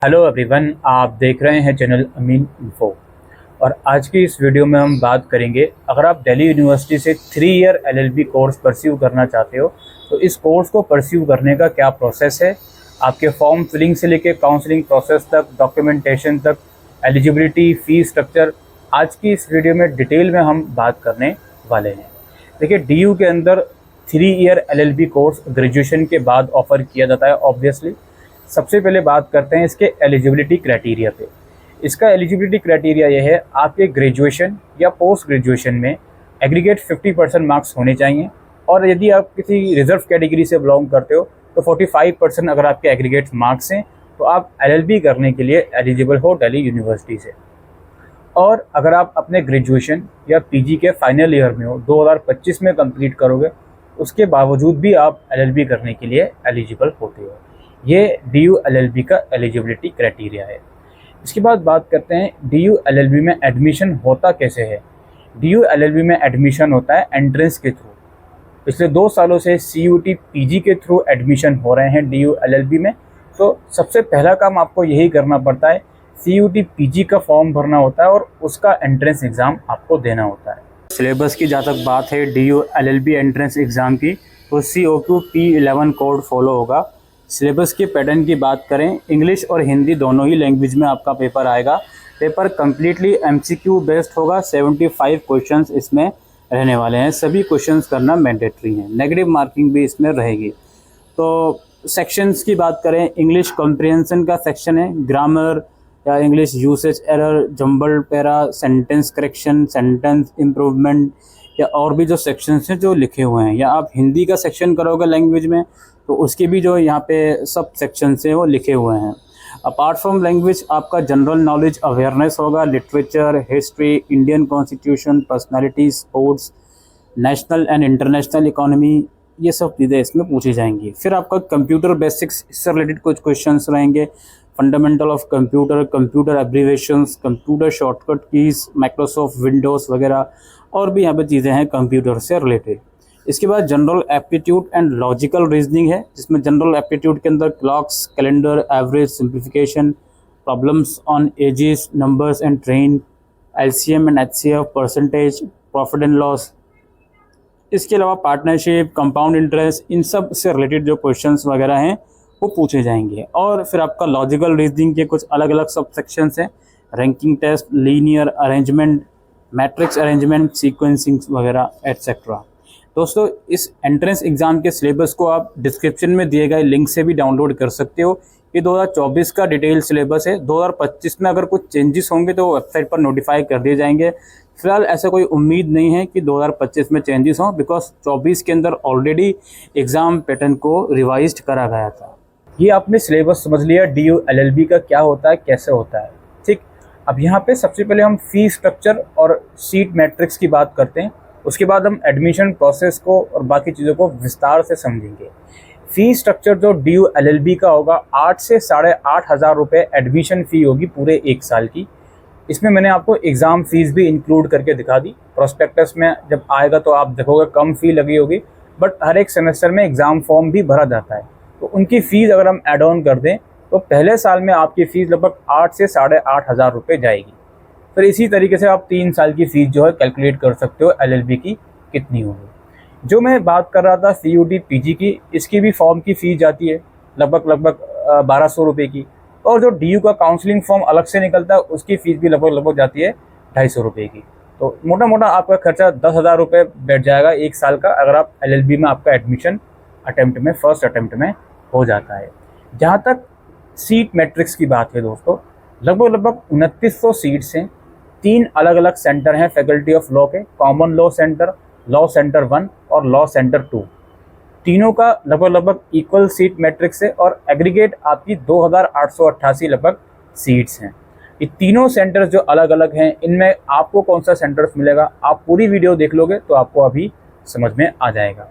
Hello everyone, आप देख रहे हैं चैनल अमीन इन्फो। और आज की इस वीडियो में हम बात करेंगे, अगर आप दिल्ली यूनिवर्सिटी से 3 ईयर एलएलबी कोर्स परस्यू करना चाहते हो तो इस कोर्स को परस्यू करने का क्या प्रोसेस है। आपके फॉर्म फिलिंग से लेकर काउंसलिंग प्रोसेस तक, डॉक्यूमेंटेशन तक, एलिजिबिलिटी, फीस स्ट्रक्चर, आज की इस वीडियो में डिटेल में हम बात करने वाले हैं। देखिए, डीयू के अंदर 3 ईयर एलएलबी कोर्स ग्रेजुएशन के बाद ऑफ़र किया जाता है। ऑब्वियसली सबसे पहले बात करते हैं इसके एलिजिबिलिटी क्राइटेरिया पे। इसका एलिजिबिलिटी क्राइटेरिया ये है, आपके ग्रेजुएशन या पोस्ट ग्रेजुएशन में एग्रीगेट 50% मार्क्स होने चाहिए, और यदि आप किसी रिजर्व कैटेगरी से बिलोंग करते हो तो 45% अगर आपके एग्रीगेट मार्क्स हैं तो आप एलएलबी करने के लिए एलिजिबल हो दिल्ली यूनिवर्सिटी से। और अगर आप अपने ग्रेजुएशन या पीजी के फाइनल ईयर में हो, 2025 में कंप्लीट करोगे, उसके बावजूद भी आप एलएलबी करने के लिए एलिजिबल होते हो। ये डीयू एलएलबी का एलिजिबिलिटी क्राइटेरिया है। इसके बाद बात करते हैं डीयू एलएलबी में एडमिशन होता कैसे है। डीयू एलएलबी में एडमिशन होता है एंट्रेंस के थ्रू। पिछले 2 सालों से सीयूटी पीजी के थ्रू एडमिशन हो रहे हैं डीयू एलएलबी में। तो सबसे पहला काम आपको यही करना पड़ता है, सीयूटी पीजी का फॉर्म भरना होता है और उसका एंट्रेंस एग्ज़ाम आपको देना होता है। सिलेबस की जहाँ तक बात है डीयू एलएलबी एंट्रेंस एग्ज़ाम की, तो COQ P11 कोड फॉलो होगा। सिलेबस के पैटर्न की बात करें, इंग्लिश और हिंदी दोनों ही लैंग्वेज में आपका पेपर आएगा। पेपर कम्प्लीटली MCQ बेस्ड होगा। 75 क्वेश्चंस इसमें रहने वाले हैं। सभी क्वेश्चंस करना मैंडेटरी हैं। नेगेटिव मार्किंग भी इसमें रहेगी। तो सेक्शंस की बात करें, इंग्लिश कॉम्प्रिहेंशन का सेक्शन है, ग्रामर या English usage error, jumbled para, sentence correction, sentence improvement, या और भी जो सेक्शंस हैं जो लिखे हुए हैं। या आप हिंदी का सेक्शन करोगे लैंग्वेज में तो उसके भी जो यहाँ पे सब सेक्शंस हैं वो लिखे हुए हैं। अपार्ट फ्रॉम लैंग्वेज आपका जनरल नॉलेज अवेयरनेस होगा, literature, history, Indian constitution, personality, sports, national and international economy, ये सब चीज़ें इसमें पूछी जाएंगी। फिर आपका कंप्यूटर बेसिक्स, इससे रिलेटेड कुछ क्वेश्चंस रहेंगे, fundamental of computer, computer abbreviations, computer shortcut keys, Microsoft Windows वगैरह, और भी यहाँ पे चीज़ें हैं कंप्यूटर से रिलेटेड। इसके बाद general aptitude and logical reasoning है, जिसमें जनरल एप्टीट्यूड के अंदर clocks, calendar, average, simplification, problems on edges, numbers and train, LCM and HCF, percentage, profit and loss. इसके अलावा पार्टनरशिप, कंपाउंड इंटरेस्ट, इन सब से रिलेटेड जो क्वेश्चंस वगैरह हैं वो पूछे जाएंगे। और फिर आपका लॉजिकल रीजनिंग के कुछ अलग अलग सब सेक्शंस हैं, ranking test, linear arrangement, matrix arrangement, sequencing वगैरह एटसेट्रा। दोस्तों, इस एंट्रेंस एग्ज़ाम के सिलेबस को आप डिस्क्रिप्शन में दिए गए लिंक से भी डाउनलोड कर सकते हो। ये 2024 का डिटेल सिलेबस है। 2025 में अगर कुछ चेंजेस होंगे तो वेबसाइट पर नोटिफाई कर दिए जाएंगे। फिलहाल ऐसा कोई उम्मीद नहीं है कि 2025 में चेंजेस हों, बिकॉज 24 के अंदर ऑलरेडी एग्ज़ाम पैटर्न को रिवाइज्ड करा गया था। ये आपने सिलेबस समझ लिया डीयू एलएलबी का क्या होता है, कैसे होता है। ठीक, अब यहाँ पे सबसे पहले हम फी स्ट्रक्चर और सीट मैट्रिक्स की बात करते हैं। उसके बाद हम एडमिशन प्रोसेस को और बाकी चीज़ों को विस्तार से समझेंगे। फ़ी स्ट्रक्चर जो डीयू एलएलबी का होगा, 8 से 8,500 रुपये एडमिशन फ़ी होगी पूरे 1 साल की। इसमें मैंने आपको एग्ज़ाम फ़ीस भी इंक्लूड करके दिखा दी। प्रोस्पेक्टस में जब आएगा तो आप देखोगे कम फ़ी लगी होगी, बट हर एक सेमेस्टर में एग्ज़ाम फॉर्म भी भरा जाता है, तो उनकी फ़ीस अगर हम एड ऑन कर दें तो पहले साल में आपकी फ़ीस लगभग 8 से 8,500 रुपये जाएगी। फिर इसी तरीके से आप 3 साल की फ़ीस जो है कैलकुलेट कर सकते हो एलएलबी की कितनी होगी। जो मैं बात कर रहा था CUT PG की, इसकी भी फॉर्म की फ़ीस जाती है लगभग 1200 रुपये की। और जो डीयू का काउंसलिंग फॉर्म अलग से निकलता है उसकी फ़ीस भी लगभग जाती है 250 रुपये की। तो मोटा मोटा आपका खर्चा 10,000 रुपये बैठ जाएगा 1 साल का, अगर आप एलएलबी में आपका एडमिशन फर्स्ट अटैम्प्ट में हो जाता है। जहाँ तक सीट मैट्रिक्स की बात है दोस्तों, लगभग 2900 सीट्स हैं। 3 अलग अलग सेंटर हैं फैकल्टी ऑफ लॉ के, common law centre, law centre 1 और लॉ सेंटर 2। तीनों का लगभग इक्वल सीट मैट्रिक्स है और एग्रीगेट आपकी 2,888 लगभग सीट्स हैं। ये तीनों सेंटर्स जो अलग अलग हैं, इनमें आपको कौन सा सेंटर्स मिलेगा, आप पूरी वीडियो देख लोगे तो आपको अभी समझ में आ जाएगा।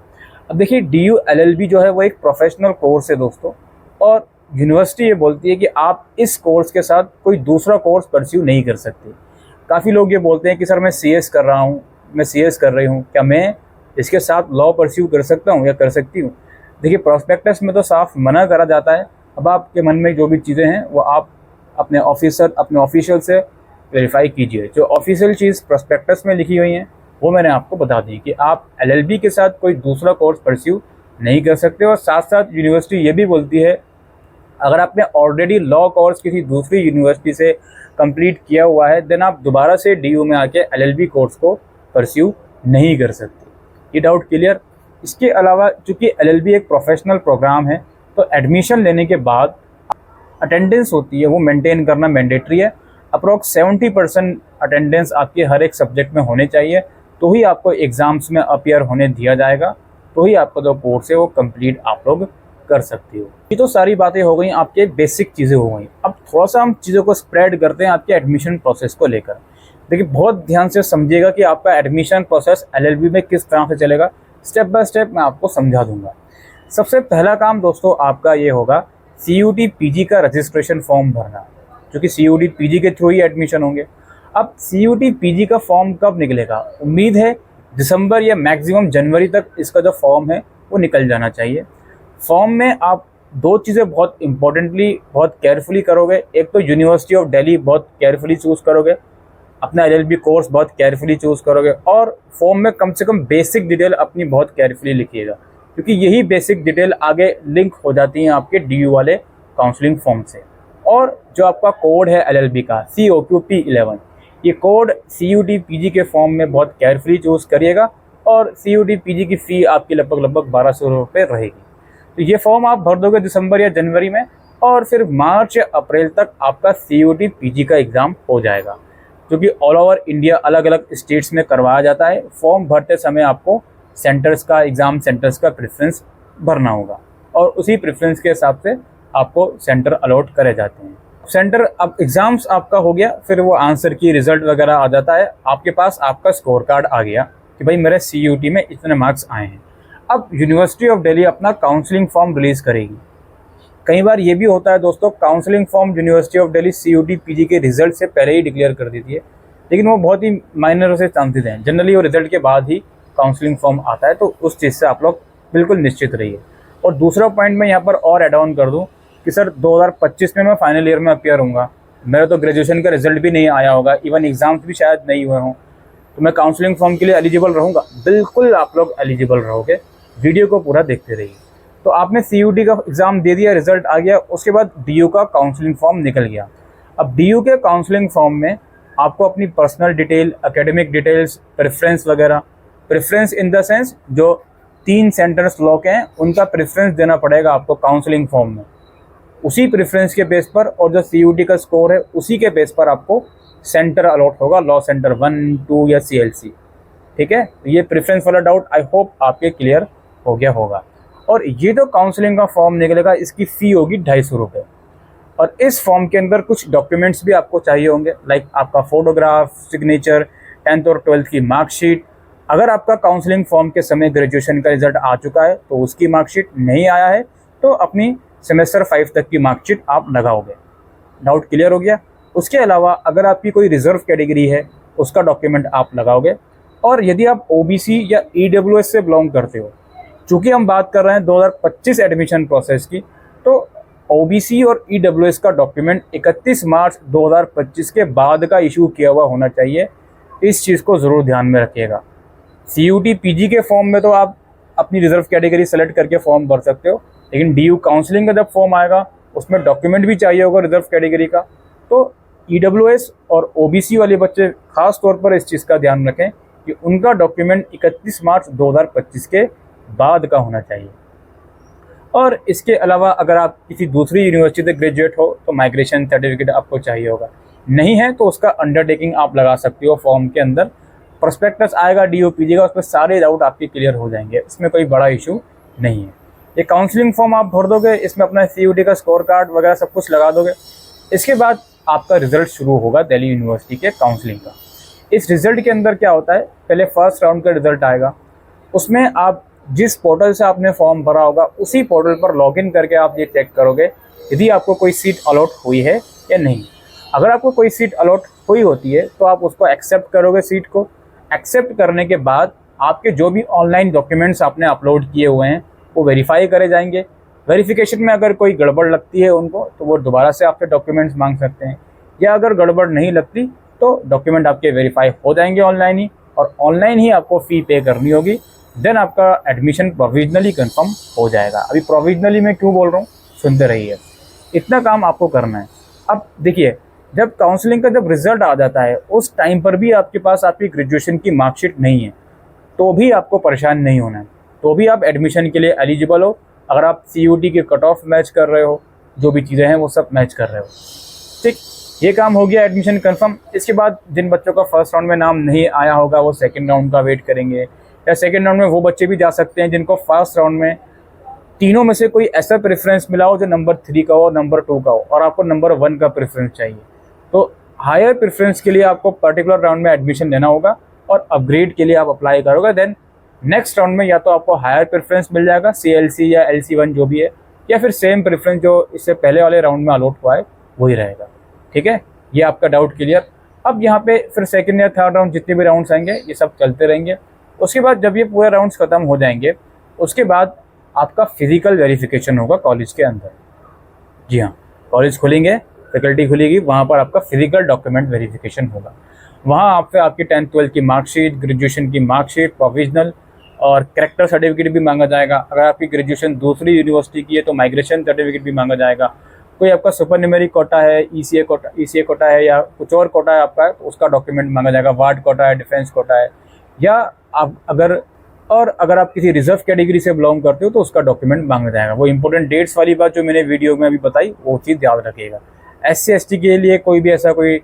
अब देखिए, डीयू एलएलबी जो है वो एक प्रोफेशनल कोर्स है दोस्तों, और यूनिवर्सिटी ये बोलती है कि आप इस कोर्स के साथ कोई दूसरा कोर्स परस्यू नहीं कर सकते। काफ़ी लोग ये बोलते हैं कि सर मैं CS कर रहा हूँ, मैं CS कर रही हूँ, क्या मैं इसके साथ लॉ परस्यू कर सकता हूँ या कर सकती हूँ। देखिए, प्रोस्पेक्टस में तो साफ मना करा जाता है। अब आपके मन में जो भी चीज़ें हैं वो आप अपने ऑफिशियल से वेरीफाई कीजिए। जो ऑफिशियल चीज़ प्रोस्पेक्टस में लिखी हुई हैं वो मैंने आपको बता दी कि आप एलएलबी के साथ कोई दूसरा कोर्स परस्यू नहीं कर सकते। और साथ साथ यूनिवर्सिटी ये भी बोलती है अगर आपने ऑलरेडी लॉ कोर्स किसी दूसरी यूनिवर्सिटी से कंप्लीट किया हुआ है देन आप दोबारा से डीयू में आके एलएलबी कोर्स को परस्यू नहीं कर सकते। ये डाउट क्लियर। इसके अलावा चूँकि एलएलबी एक प्रोफेशनल प्रोग्राम है तो एडमिशन लेने के बाद अटेंडेंस होती है वो मेंटेन करना मैंडेटरी है। अप्रॉक्स 70% अटेंडेंस आपके हर एक सब्जेक्ट में होने चाहिए, तो ही आपको एग्ज़ाम्स में अपीयर होने दिया जाएगा, तो ही आपका जो कोर्स है वो कंप्लीट आप लोग कर सकते हो। ये तो सारी बातें हो गई, आपके बेसिक चीज़ें हो गई। अब थोड़ा सा हम चीज़ों को स्प्रेड करते हैं आपके एडमिशन प्रोसेस को लेकर। देखिए बहुत ध्यान से समझिएगा कि आपका एडमिशन प्रोसेस एलएलबी में किस तरह से चलेगा। स्टेप बाय स्टेप मैं आपको समझा दूंगा। सबसे पहला काम दोस्तों आपका ये होगा CUT PG का रजिस्ट्रेशन फॉर्म भरना, क्योंकि CUT PG के थ्रू ही एडमिशन होंगे। अब CUT PG का फॉर्म कब निकलेगा? उम्मीद है दिसंबर या मैक्सिमम जनवरी तक इसका जो फॉर्म है वो निकल जाना चाहिए। फॉर्म में आप दो चीज़ें बहुत इंपॉर्टेंटली बहुत केयरफुली करोगे। एक तो यूनिवर्सिटी ऑफ दिल्ली बहुत केयरफुली चूज़ करोगे, अपना LLB कोर्स बहुत केयरफुली चूज़ करोगे, और फॉर्म में कम से कम बेसिक डिटेल अपनी बहुत केयरफुली लिखिएगा, क्योंकि यही बेसिक डिटेल आगे लिंक हो जाती हैं आपके DU वाले काउंसलिंग फॉर्म से। और जो आपका कोड है LLB का COQP11, ये कोड CUT PG के फॉर्म में बहुत केयरफुली चूज़ करिएगा, और CUT PG की फ़ी आपकी लगभग 1200 रुपये रहेगी। तो ये फॉर्म आप भर दोगे दिसंबर या जनवरी में, और फिर मार्च या अप्रैल तक आपका CUT PG का एग्ज़ाम हो जाएगा, क्योंकि ऑल ओवर इंडिया अलग अलग स्टेट्स में करवाया जाता है। फॉर्म भरते समय आपको सेंटर्स का एग्ज़ाम सेंटर्स का प्रेफरेंस भरना होगा, और उसी प्रेफरेंस के हिसाब से आपको सेंटर अलॉट करे जाते हैं। सेंटर अब एग्ज़ाम्स आपका हो गया, फिर वो आंसर की रिज़ल्ट वगैरह आ जाता है, आपके पास आपका स्कोर कार्ड आ गया कि भाई मेरे CUT में इतने मार्क्स आए हैं। अब यूनिवर्सिटी ऑफ दिल्ली अपना काउंसलिंग फॉर्म रिलीज़ करेगी। कई बार ये भी होता है दोस्तों, counselling form university of Delhi CUT PG के रिजल्ट से पहले ही डिक्लेयर कर देती है, लेकिन वो बहुत ही माइनर से चांसेस हैं। जनरली वो रिजल्ट के बाद ही काउंसलिंग फॉर्म आता है, तो उस चीज़ से आप लोग बिल्कुल निश्चित रहिए। और दूसरा पॉइंट मैं यहाँ पर और एड ऑन कर दूँ कि सर 2025 में मैं फाइनल ईयर में अपीयर होऊंगा, मेरा तो ग्रेजुएशन का रिजल्ट भी नहीं आया होगा, इवन एग्ज़ाम्स भी शायद नहीं हुए हों, तो मैं काउंसलिंग फॉर्म के लिए एलिजिबल रहूँगा? बिल्कुल आप लोग एलिजिबल रहोगे। वीडियो को पूरा देखते रहिए। तो आपने CUT का एग्ज़ाम दे दिया, रिजल्ट आ गया, उसके बाद DU का काउंसलिंग फॉर्म निकल गया। अब DU के काउंसलिंग फॉर्म में आपको अपनी personal detail, academic details, preference वगैरह, प्रेफरेंस इन द सेंस जो 3 सेंटर्स लॉक हैं उनका प्रेफरेंस देना पड़ेगा आपको काउंसलिंग फॉर्म में। उसी प्रेफरेंस के बेस पर और जो CUT का स्कोर है उसी के बेस पर आपको सेंटर अलॉट होगा, लॉ सेंटर 1, 2 या CLC। ठीक है, ये प्रेफरेंस वाला डाउट आई होप आपके क्लियर हो गया होगा। और ये जो काउंसलिंग का फॉर्म निकलेगा इसकी फ़ी होगी 250 रुपये, और इस फॉर्म के अंदर कुछ डॉक्यूमेंट्स भी आपको चाहिए होंगे, लाइक आपका फ़ोटोग्राफ, सिग्नेचर, 10th और 12th की मार्कशीट। अगर आपका काउंसलिंग फॉर्म के समय ग्रेजुएशन का रिजल्ट आ चुका है तो उसकी मार्कशीट, नहीं आया है तो अपनी सेमेस्टर 5 तक की मार्कशीट आप लगाओगे। डाउट क्लियर हो गया? उसके अलावा अगर आपकी कोई रिजर्व कैटेगरी है उसका डॉक्यूमेंट आप लगाओगे, और यदि आप OBC या EWS से बिलोंग करते हो, चूँकि हम बात कर रहे हैं 2025 एडमिशन प्रोसेस की, तो OBC और EWS का डॉक्यूमेंट 31 मार्च 2025 के बाद का इशू किया हुआ होना चाहिए। इस चीज़ को ज़रूर ध्यान में रखिएगा। CUT PG के फॉर्म में तो आप अपनी रिजर्व कैटेगरी सेलेक्ट करके फॉर्म भर सकते हो, लेकिन DU काउंसलिंग का जब फॉर्म आएगा उसमें डॉक्यूमेंट भी चाहिए होगा रिजर्व कैटेगरी का। तो EWS और OBC वाले बच्चे खास तौर पर इस चीज़ का ध्यान रखें कि उनका डॉक्यूमेंट 31 मार्च 2025 के बाद का होना चाहिए। और इसके अलावा अगर आप किसी दूसरी यूनिवर्सिटी से ग्रेजुएट हो तो माइग्रेशन सर्टिफिकेट आपको चाहिए होगा, नहीं है तो उसका अंडरटेकिंग आप लगा सकते हो। फॉर्म के अंदर प्रोस्पेक्टस आएगा DU PG का, उसमें सारे डाउट आपके क्लियर हो जाएंगे, इसमें कोई बड़ा इशू नहीं है। ये काउंसलिंग फॉर्म आप भर दोगे, इसमें अपना CUT का स्कोर कार्ड वगैरह सब कुछ लगा दोगे। इसके बाद आपका रिजल्ट शुरू होगा दिल्ली यूनिवर्सिटी के काउंसलिंग का। इस रिज़ल्ट के अंदर क्या होता है, पहले फर्स्ट राउंड का रिज़ल्ट आएगा, उसमें आप जिस पोर्टल से आपने फॉर्म भरा होगा उसी पोर्टल पर लॉगिन करके आप ये चेक करोगे यदि आपको कोई सीट अलॉट हुई है या नहीं। अगर आपको कोई सीट अलॉट हुई होती है तो आप उसको एक्सेप्ट करोगे। सीट को एक्सेप्ट करने के बाद आपके जो भी ऑनलाइन डॉक्यूमेंट्स आपने अपलोड किए हुए हैं वो वेरीफाई करे जाएंगे। वेरिफिकेशन में अगर कोई गड़बड़ लगती है उनको तो वो दोबारा से आपसे डॉक्यूमेंट्स मांग सकते हैं, या अगर गड़बड़ नहीं लगती तो डॉक्यूमेंट आपके वेरीफाई हो जाएंगे ऑनलाइन ही, और ऑनलाइन ही आपको फ़ी पे करनी होगी। देन आपका एडमिशन प्रोविजनली कंफर्म हो जाएगा। अभी प्रोविजनली मैं क्यों बोल रहा हूँ, सुनते रहिए। इतना काम आपको करना है। अब देखिए, जब काउंसलिंग का जब रिजल्ट आ जाता है उस टाइम पर भी आपके पास आपकी ग्रेजुएशन की मार्कशीट नहीं है तो भी आपको परेशान नहीं होना है, तो भी आप एडमिशन के लिए एलिजिबल हो। अगर आप CUT के कट ऑफ मैच कर रहे हो, जो भी चीज़ें हैं वो सब मैच कर रहे हो, ठीक। ये काम हो गया एडमिशन कंफर्म। इसके बाद जिन बच्चों का फर्स्ट राउंड में नाम नहीं आया होगा वो सेकंड राउंड का वेट करेंगे, या सेकंड राउंड में वो बच्चे भी जा सकते हैं जिनको फर्स्ट राउंड में तीनों में से कोई ऐसा प्रेफरेंस मिला हो जो नंबर 3 का हो, नंबर 2 का हो, और आपको नंबर 1 का प्रेफरेंस चाहिए। तो हायर प्रेफरेंस के लिए आपको पर्टिकुलर राउंड में एडमिशन लेना होगा, और अपग्रेड के लिए आप अप्लाई करोगे। देन नेक्स्ट राउंड में या तो आपको हायर प्रेफरेंस मिल जाएगा, CLC या LC1 जो भी है, या फिर सेम प्रेफरेंस जो इससे पहले वाले राउंड में अलॉट हुआ है वही रहेगा। ठीक है, ये आपका डाउट क्लियर। अब यहाँ पे फिर सेकंड या थर्ड राउंड जितने भी राउंड्स आएंगे ये सब चलते रहेंगे। उसके बाद जब ये पूरे राउंड्स खत्म हो जाएंगे उसके बाद आपका फिजिकल वेरिफिकेशन होगा कॉलेज के अंदर। जी हाँ, कॉलेज खुलेंगे, फैकल्टी खुलेगी, वहाँ पर आपका फिजिकल डॉक्यूमेंट वेरिफिकेशन होगा। वहाँ आपसे आपकी 10th 12th की मार्कशीट, ग्रेजुएशन की मार्कशीट, प्रोविजनल और कैरेक्टर सर्टिफिकेट भी मांगा जाएगा। अगर आपकी ग्रेजुएशन दूसरी यूनिवर्सिटी की है तो माइग्रेशन सर्टिफिकेट भी मांगा जाएगा। कोई आपका सुपर न्यूमेरिक कोटा है, ECA कोटा है, या कुछ और कोटा है आपका, तो उसका डॉक्यूमेंट मांगा जाएगा। वार्ड कोटा है, डिफेंस कोटा है, या आप अगर आप किसी रिजर्व कैटेगरी से बिलोंग करते हो तो उसका डॉक्यूमेंट मांगा जाएगा। वो इंपॉर्टेंट डेट्स वाली बात जो मैंने वीडियो में अभी बताई वो चीज़ याद रखिएगा। SC ST के लिए कोई भी ऐसा कोई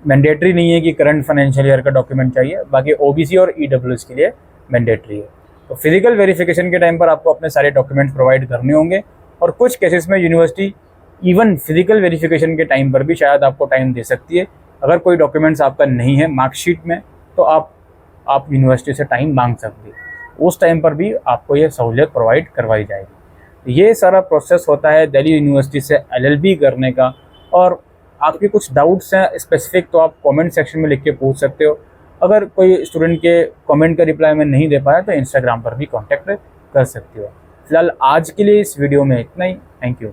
मैंडेटरी नहीं है कि करंट फाइनेंशियल ईयर का डॉक्यूमेंट चाहिए, बाकी OBC और EWS के लिए मैंडेटरी है। तो फिजिकल वेरिफिकेशन के टाइम पर आपको अपने सारे डॉक्यूमेंट्स प्रोवाइड करने होंगे, और कुछ केसेस में यूनिवर्सिटी इवन फिजिकल वेरिफिकेशन के टाइम पर भी शायद आपको टाइम दे सकती है। अगर कोई डॉक्यूमेंट्स आपका नहीं है मार्कशीट में तो आप यूनिवर्सिटी से टाइम मांग सकते हैं, उस टाइम पर भी आपको ये सहूलियत प्रोवाइड करवाई जाएगी। ये सारा प्रोसेस होता है दिल्ली यूनिवर्सिटी से LLB करने का। और आपके कुछ डाउट्स हैं स्पेसिफिक तो आप कमेंट सेक्शन में लिख के पूछ सकते हो। अगर कोई स्टूडेंट के कमेंट का रिप्लाई मैं नहीं दे पाया तो इंस्टाग्राम पर भी कांटेक्ट कर सकते हो। फिलहाल आज के लिए इस वीडियो में इतना ही। Thank you.